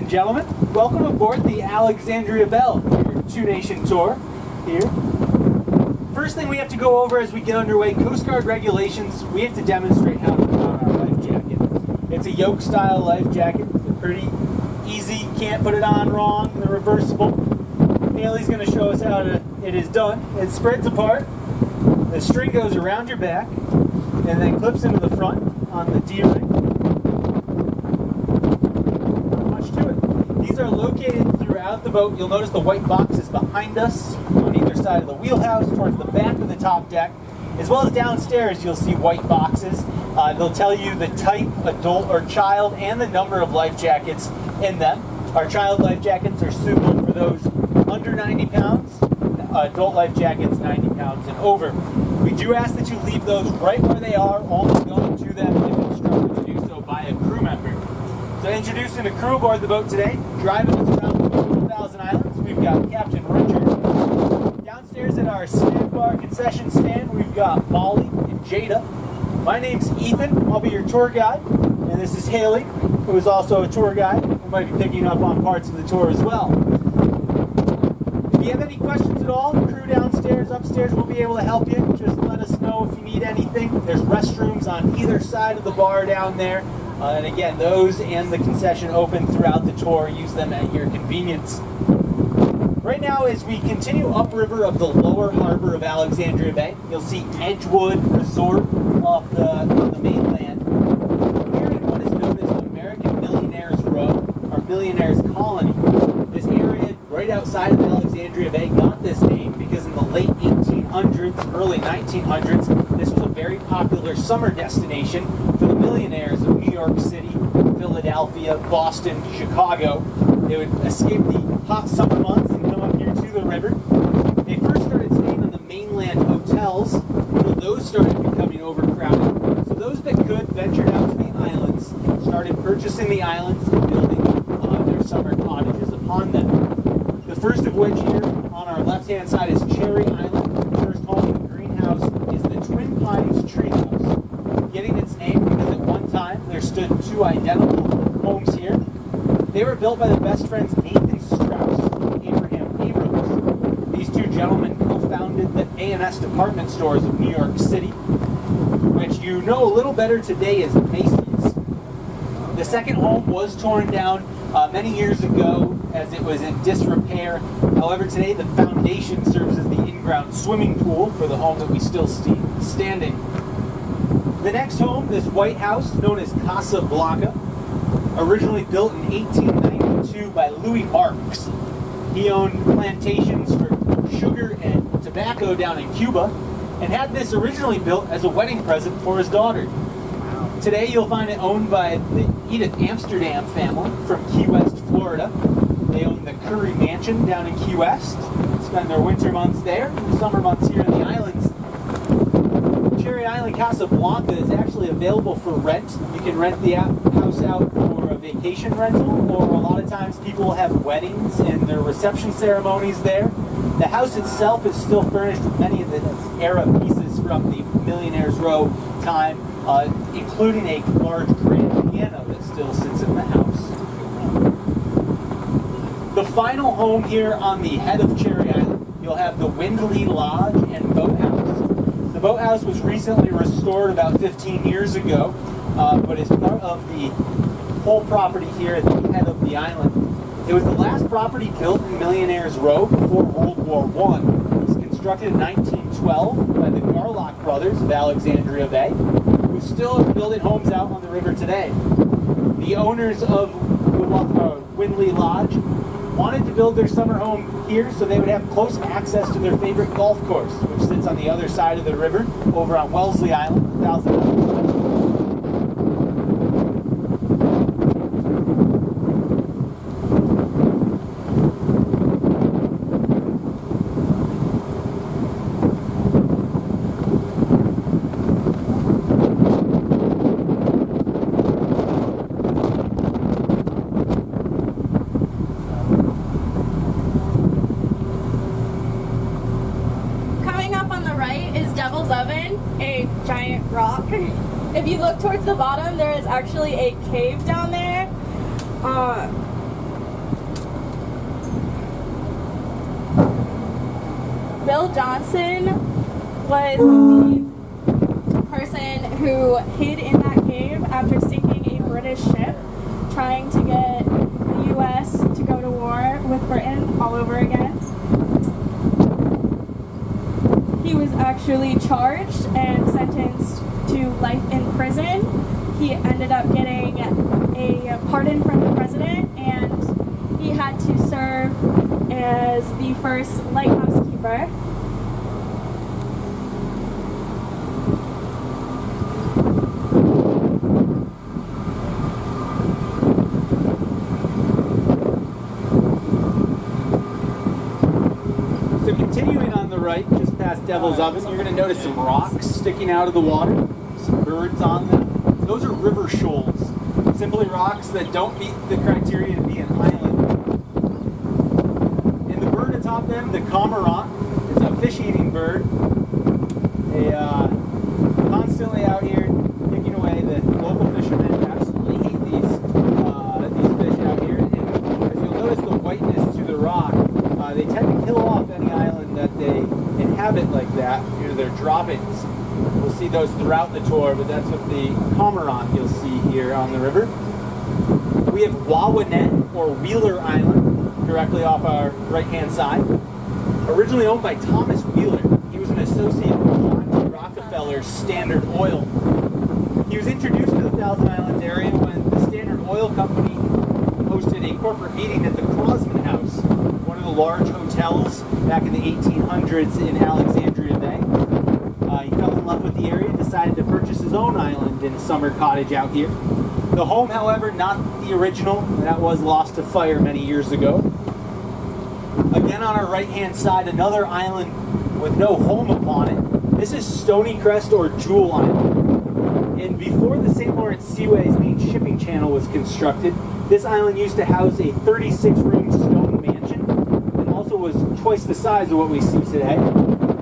and gentlemen, welcome aboard the Alexandria Belle for your two-nation tour here. First thing we have to go over as we get underway, Coast Guard regulations. We have to demonstrate how to put on our life jacket. It's a yoke-style life jacket. It's pretty easy, can't put it on wrong. They're reversible. Haley's going to show us how it is done. It spreads apart. The string goes around your back and then clips into the front on the D-ring. Not much to it. These are located throughout the boat. You'll notice the white boxes behind us on either side of the wheelhouse, towards the back of the top deck, as well as downstairs you'll see white boxes. They'll tell you the type, adult or child, and the number of life jackets in them. Our child life jackets are suitable for those under 90 pounds. Adult life jackets 90 pounds and over. We do ask that you leave those right where they are, only going to them if instructed to do so by a crew member. So introducing the crew aboard the boat today, driving us around the 1,000 Islands, we've got Captain Richard. Downstairs at our snack bar concession stand, we've got Molly and Jada. My name's Ethan, I'll be your tour guide, and this is Haley, who is also a tour guide, who might be picking up on parts of the tour as well. If you have any questions at all, the crew downstairs, upstairs will be able to help you. Just let us know if you need anything. There's restrooms on either side of the bar down there. And again, those and the concession open throughout the tour. Use them at your convenience. Right now, as we continue upriver of the lower harbor of Alexandria Bay, you'll see Edgewood Resort off the mainland. Here in what is known as American Millionaires Row, or Millionaires Colony. This area right outside of Alexandria Bay got this name because in the late 1800s, early 1900s, this was a very popular summer destination for the millionaires of New York City, Philadelphia, Boston, Chicago. They would escape the hot summer months and come up here to the river. They first started staying in the mainland hotels until those started becoming overcrowded. So those that could ventured out to the islands, started purchasing the islands and building their summer cottages upon them. The first of which here on our left-hand side is Cherry Island. The first home in the greenhouse is the Twin Pines Treehouse, getting its name because at one time there stood two identical homes here. They were built by the best friends Nathan Strauss and Abraham Abrams. These two gentlemen co-founded the A&S department stores of New York City, which you know a little better today as Macy's. The second home was torn down many years ago as it was in disrepair. However, today the foundation serves as the in-ground swimming pool for the home that we still see standing. The next home, this white house known as Casa Blanca, originally built in 1892 by Louis Marx. He owned plantations for sugar and tobacco down in Cuba and had this originally built as a wedding present for his daughter. Today you'll find it owned by the Edith Amsterdam family from Key West, Florida. They own the Curry Mansion down in Key West, spend their winter months there, and the summer months here in the islands. Cherry Island Casa Blanca is actually available for rent. You can rent the house out for a vacation rental, or a lot of times people will have weddings and their reception ceremonies there. The house itself is still furnished with many of the era pieces from the Millionaires Row time, including a large grand piano that still sits in the house. The final home here on the head of Cherry Island, you'll have the Windley Lodge and Boathouse. The Boathouse was recently restored about 15 years ago, but is part of the whole property here at the head of the island. It was the last property built in Millionaires Row before World War I. It was constructed in 1912 by the Garlock brothers of Alexandria Bay, who still are building homes out on the river today. The owners of the Windley Lodge wanted to build their summer home here so they would have close access to their favorite golf course, which sits on the other side of the river over on Wellesley Island, 1,000 Islands. If you look towards the bottom, there is actually a cave down there. Bill Johnson was the person who hid in that cave after sinking a British ship trying to get the U.S. to go to war with Britain all over again. He was actually charged and sentenced to life in prison. He ended up getting a pardon from the president, and he had to serve as the first lighthouse keeper. So continuing on the right, just past Devil's Oven, you're going to notice some rocks sticking out of the water, some birds on them. Those are river shoals, simply rocks that don't meet the criteria to be an island. And the bird atop them, the cormorant, is a fish-eating bird. They constantly out here picking away. The local fishermen absolutely hate these fish out here. And as you'll notice the whiteness to the rock, they tend to kill off any island that they inhabit like that due to their droppings. We'll see those throughout the tour, but that's what the cormorant you'll see here on the river. We have Wawanet, or Wheeler Island, directly off our right-hand side. Originally owned by Thomas Wheeler. He was an associate with John D. Rockefeller's Standard Oil. He was introduced to the Thousand Islands area when the Standard Oil Company hosted a corporate meeting at the Crosman House, one of the large hotels back in the 1800s in Alexandria Bay. He fell in love with the area, decided to purchase his own island in a summer cottage out here. The home, however, not the original. That was lost to fire many years ago. Again, on our right-hand side, another island with no home upon it. This is Stony Crest, or Jewel Island. And before the St. Lawrence Seaway's main shipping channel was constructed, this island used to house a 36-room stone mansion and also was twice the size of what we see today.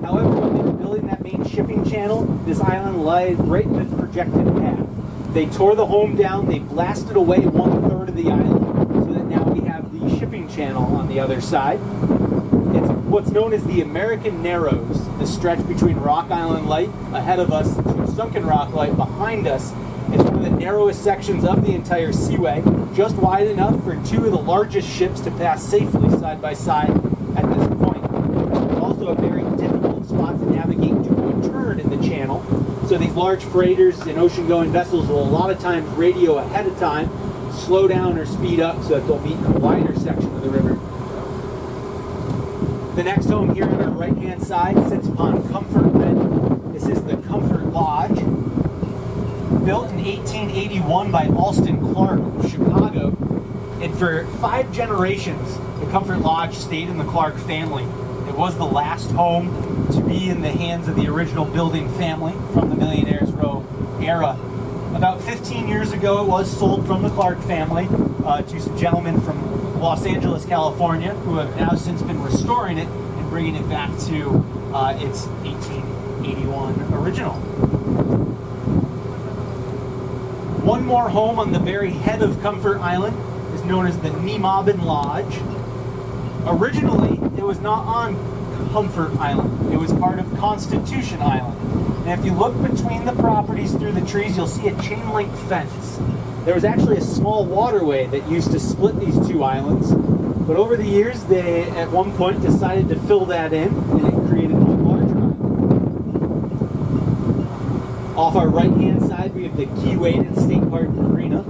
However, when they were building that main shipping channel, this island lied right in its projected path. They tore the home down, they blasted away 1/3 of the island, so that now we have the shipping channel on the other side. It's what's known as the American Narrows, the stretch between Rock Island Light ahead of us to Sunken Rock Light behind us. It's one of the narrowest sections of the entire seaway, just wide enough for two of the largest ships to pass safely side by side at this point. It's also a very difficult spot to navigate to a turn in the channel, so these large freighters and ocean-going vessels will a lot of times radio ahead of time, slow down or speed up so that they'll meet in a wider section of the river. The next home here on our right-hand side sits upon Comfort Bed. This is the Comfort Lodge. Built in 1881 by Alston Clark of Chicago. And for 5 generations, the Comfort Lodge stayed in the Clark family. It was the last home to be in the hands of the original building family from the Millionaires Row era. About 15 years ago, it was sold from the Clark family to some gentlemen from Los Angeles, California, who have now since been restoring it and bringing it back to its 1881 original. One more home on the very head of Comfort Island is known as the Nemobin Lodge. Originally, it was not on Comfort Island. It was part of Constitution Island. And if you look between the properties through the trees, you'll see a chain link fence. There was actually a small waterway that used to split these two islands. But over the years, they at one point decided to fill that in, and it created a larger island. Off our right-hand side, we have the Key Wade State Park Marina.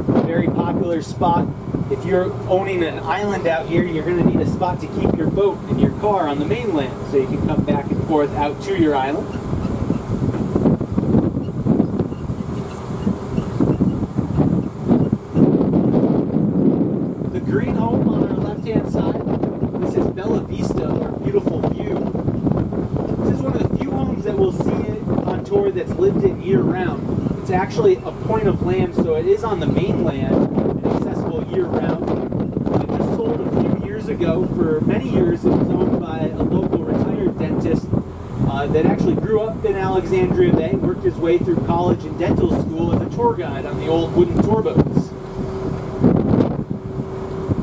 A very popular spot. If you're owning an island out here, you're going to need a spot to keep your boat and your car on the mainland so you can come back and forth out to your island. The green home on our left-hand side, this is Bella Vista, or Beautiful View. This is one of the few homes that we'll see on tour that's lived in year-round. It's actually a point of land, so it is on the mainland and accessible year-round. It just sold a few years ago. For many years, it was owned by a local retired dentist that actually grew up in Alexandria Bay, worked his way through college and dental school as a tour guide on the old wooden tour boats.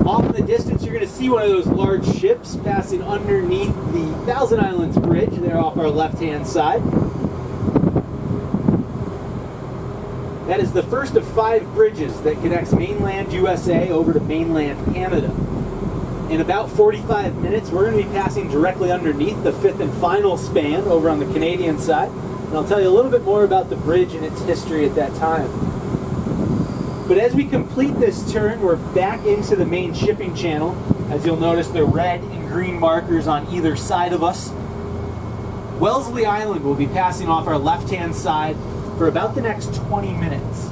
Off in the distance, you're going to see one of those large ships passing underneath the Thousand Islands Bridge. They're off our left-hand side. That is the first of 5 bridges that connects mainland USA over to mainland Canada. In about 45 minutes, we're going to be passing directly underneath the 5th and final span over on the Canadian side. And I'll tell you a little bit more about the bridge and its history at that time. But as we complete this turn, we're back into the main shipping channel. As you'll notice, the red and green markers on either side of us. Wellesley Island will be passing off our left-hand side for about the next 20 minutes.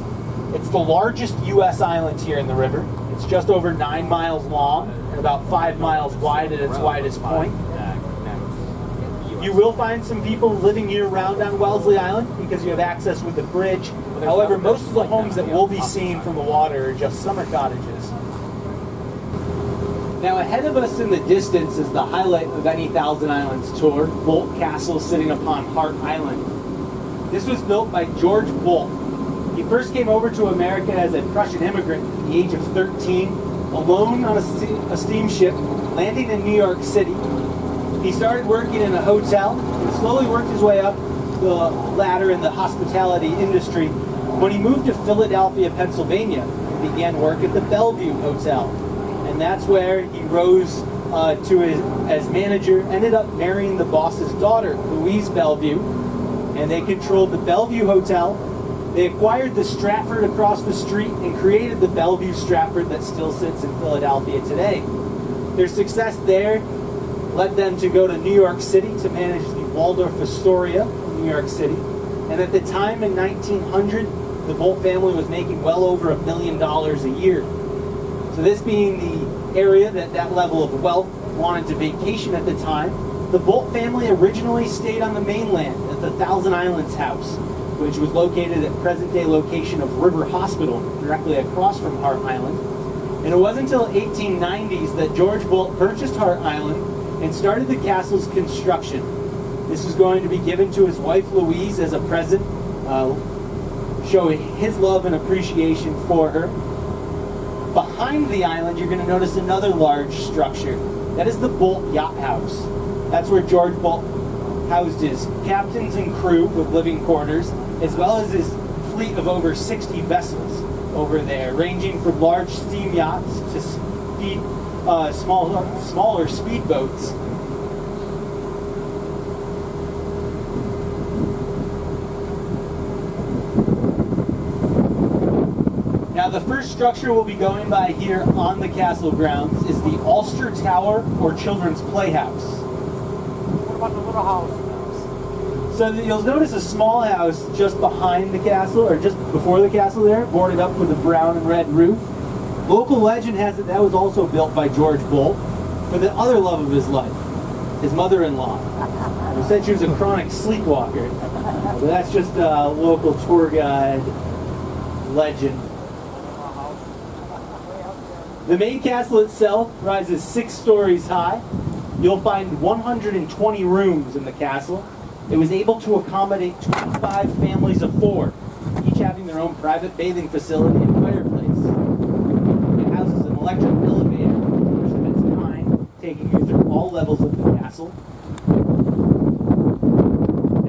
It's the largest U.S. island here in the river. It's just over 9 miles long and about 5 miles wide at its widest point. You will find some people living year-round on Wellesley Island because you have access with the bridge. However, most of the homes that we'll be seeing from the water are just summer cottages. Now, ahead of us in the distance is the highlight of any Thousand Islands tour, Boldt Castle sitting upon Hart Island. This was built by George Boldt. He first came over to America as a Prussian immigrant at the age of 13, alone on a steamship, landing in New York City. He started working in a hotel and slowly worked his way up the ladder in the hospitality industry. When he moved to Philadelphia, Pennsylvania, he began work at the Bellevue Hotel. And that's where he rose as manager, ended up marrying the boss's daughter, Louise Bellevue, and they controlled the Bellevue Hotel. They acquired the Stratford across the street and created the Bellevue Stratford that still sits in Philadelphia today. Their success there led them to go to New York City to manage the Waldorf Astoria in New York City. And at the time in 1900, the Boldt family was making well over $1 million a year. So this being the area that level of wealth wanted to vacation at the time, the Boldt family originally stayed on the mainland at the Thousand Islands House, which was located at present-day location of River Hospital, directly across from Hart Island. And it wasn't until 1890s that George Boldt purchased Hart Island and started the castle's construction. This was going to be given to his wife Louise as a present, showing his love and appreciation for her. Behind the island, you're going to notice another large structure. That is the Boldt Yacht House. That's where George Boldt housed his captains and crew with living quarters, as well as his fleet of over 60 vessels over there, ranging from large steam yachts to smaller speedboats. Now, the first structure we'll be going by here on the castle grounds is the Ulster Tower or Children's Playhouse. What about the little house? So you'll notice a small house just behind the castle, or just before the castle there, boarded up with a brown and red roof. Local legend has it that was also built by George Boldt for the other love of his life, his mother-in-law, who said she was a chronic sleepwalker. So that's just a local tour guide legend. The main castle itself rises 6 stories high. You'll find 120 rooms in the castle. It was able to accommodate 25 families of 4, each having their own private bathing facility and fireplace. It houses an electric elevator, first of its kind, taking you through all levels of the castle.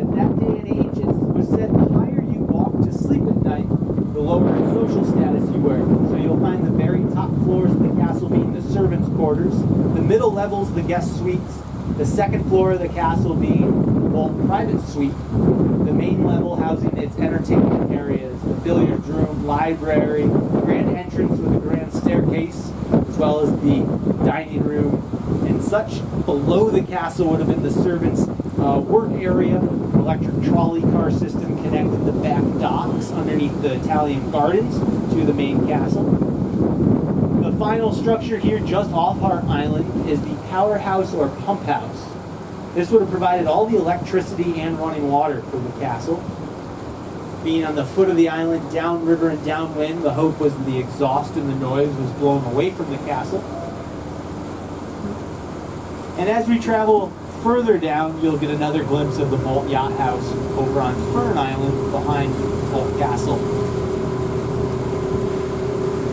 At that day and age, it was said the higher you walk to sleep at night, the lower in social status you were. So you'll find the very top floors of the castle being the servants' quarters, the middle levels the guest suites, the second floor of the castle being Boldt private suite, the main level housing its entertainment areas, the billiards room, library, grand entrance with a grand staircase, as well as the dining room and such. Below the castle would have been the servants' work area, electric trolley car system connected the back docks underneath the Italian gardens to the main castle. The final structure here just off Hart Island is the powerhouse or pump house. This would have provided all the electricity and running water for the castle. Being on the foot of the island, downriver and downwind, the hope was that the exhaust and the noise was blown away from the castle. And as we travel further down, you'll get another glimpse of the Boldt Yacht House over on Fern Island behind Boldt Castle.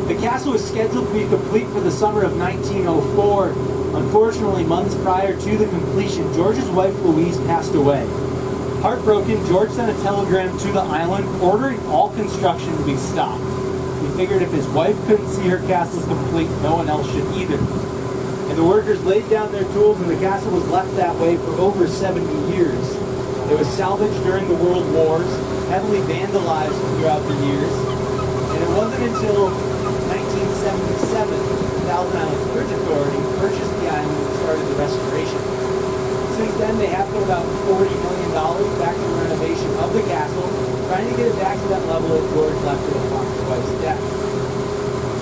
The castle was scheduled to be complete for the summer of 1904. Unfortunately, months prior to the completion, George's wife Louise passed away. Heartbroken, George sent a telegram to the island ordering all construction to be stopped. He figured if his wife couldn't see her castles complete, no one else should either. And the workers laid down their tools and the castle was left that way for over 70 years. It was salvaged during the World Wars, heavily vandalized throughout the years, and it wasn't until 1977 the Thousand Islands Bridge Authority purchased the island and started the restoration. Since then, they have put about $40 million back to the renovation of the castle, trying to get it back to that level that George left it upon his wife's death.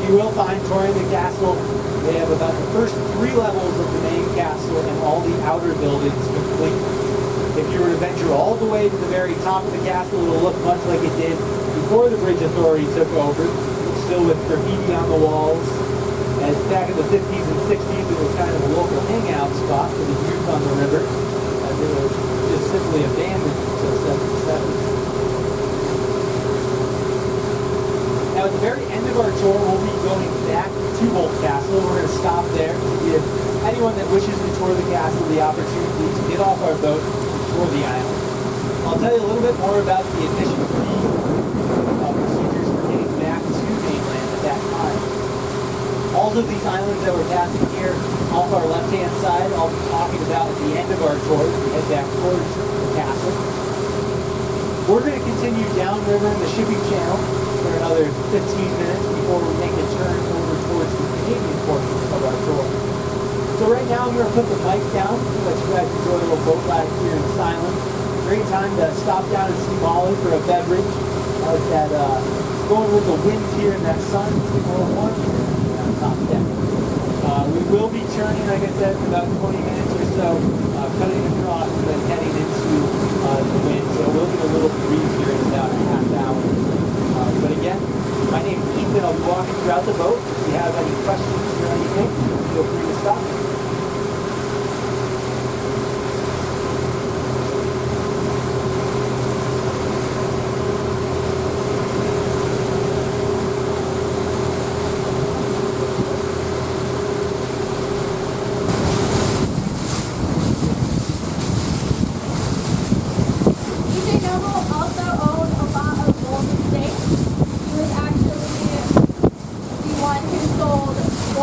You will find touring the castle, they have about the first 3 levels of the main castle and all the outer buildings complete. If you were to venture all the way to the very top of the castle, it'll look much like it did before the Bridge Authority took over, still with graffiti on the walls. As back in the 50s and 60s, it was kind of a local hangout spot for the youth on the river, as it was just simply abandoned until 77. Now, at the very end of our tour, we'll be going back to Boldt Castle. We're going to stop there to give anyone that wishes to tour the castle the opportunity to get off our boat and tour the island. I'll tell you a little bit more about the admission fee procedures for getting back to mainland at that time. All of these islands that we're passing here off our left-hand side, I'll be talking about at the end of our tour as we head back towards the castle. We're going to continue downriver in the shipping channel for another 15 minutes before we make a turn over towards the Canadian portion of our tour. So right now I'm going to put the mic down to let you guys enjoy a little boat ride here in silence. Great time to stop down and see Molly for a beverage. I like that going with the wind here and that sun. It's a little warm here on top deck. We will be turning, like I said, in about 20 minutes or so, cutting across and then heading into the wind. So we'll get a little breeze here in about a half hour. But again, my name is Ethan. I'll be walking throughout the boat. If you have any questions or anything, feel free to stop.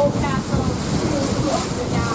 Castle to Ulster Tower.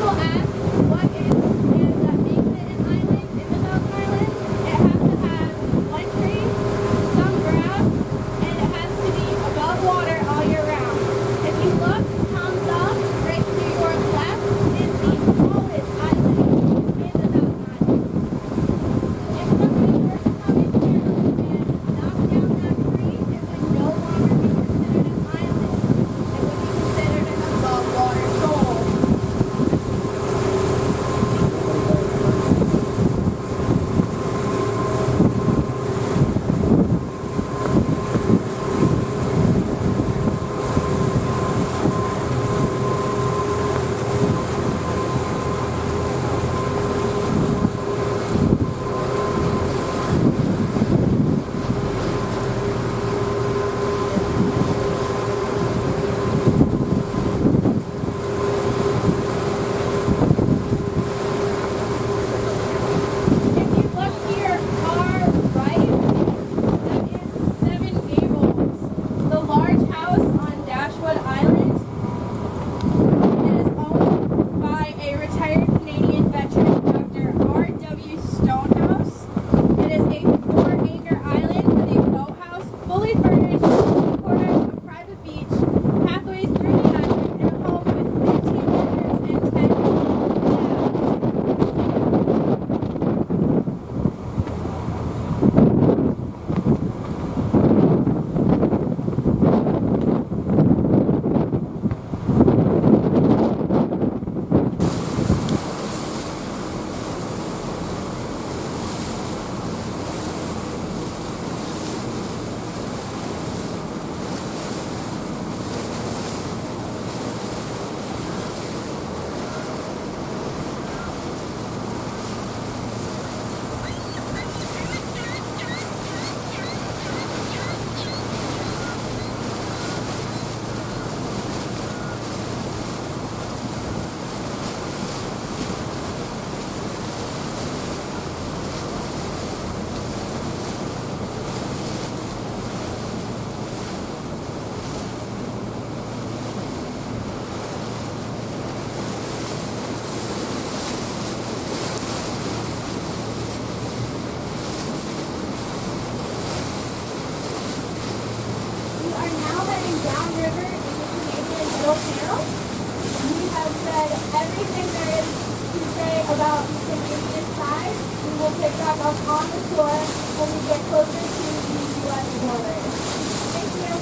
people ask what is that makes it an island in the Thousand Islands, it has to have one tree, some grass, and it has to be above water all year round. If you look, thumbs up, right to your left is the smallest island in the Thousand Islands. If somebody were to come in here and knock down that tree, it would no longer be considered an island. It would be considered an above water shoal. If you look here, far right, that is Seven Gables, the large house on Dashwood Island. It is owned by a retired Canadian veteran, Dr. R.W. Stonehouse. It is a 4-acre island with a boathouse, fully furnished, 2 quarters, a private beach, pathways through the island, and a home with 15 acres and 10 cabs. We are now heading downriver into Canadian Middle Channel. We have said everything there is to say about the Canadian side. We will pick back up on the shore when we get closer to the U.S. border. Thank you.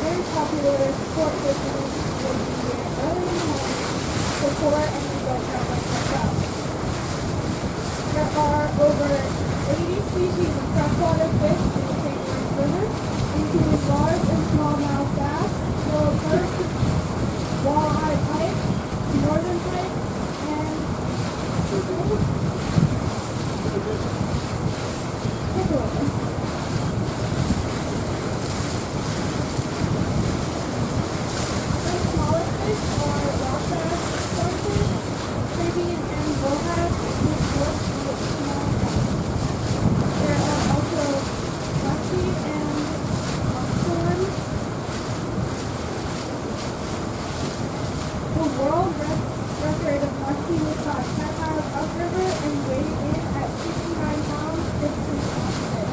very popular sport business would be here early in the morning before any boat travelers check out. There are over 80 species of freshwater fish in the St. Lawrence River, including large and smallmouth bass, yellow perch, walleye pike, northern pike, and pickerel. Some smaller fish are rock bass, starfish, crayfish, and bullheads, which look like small bass. There are also muskie and buckthorn. The world record of muskie was caught 10 miles upriver and weighed in at 69 pounds, 15 ounces.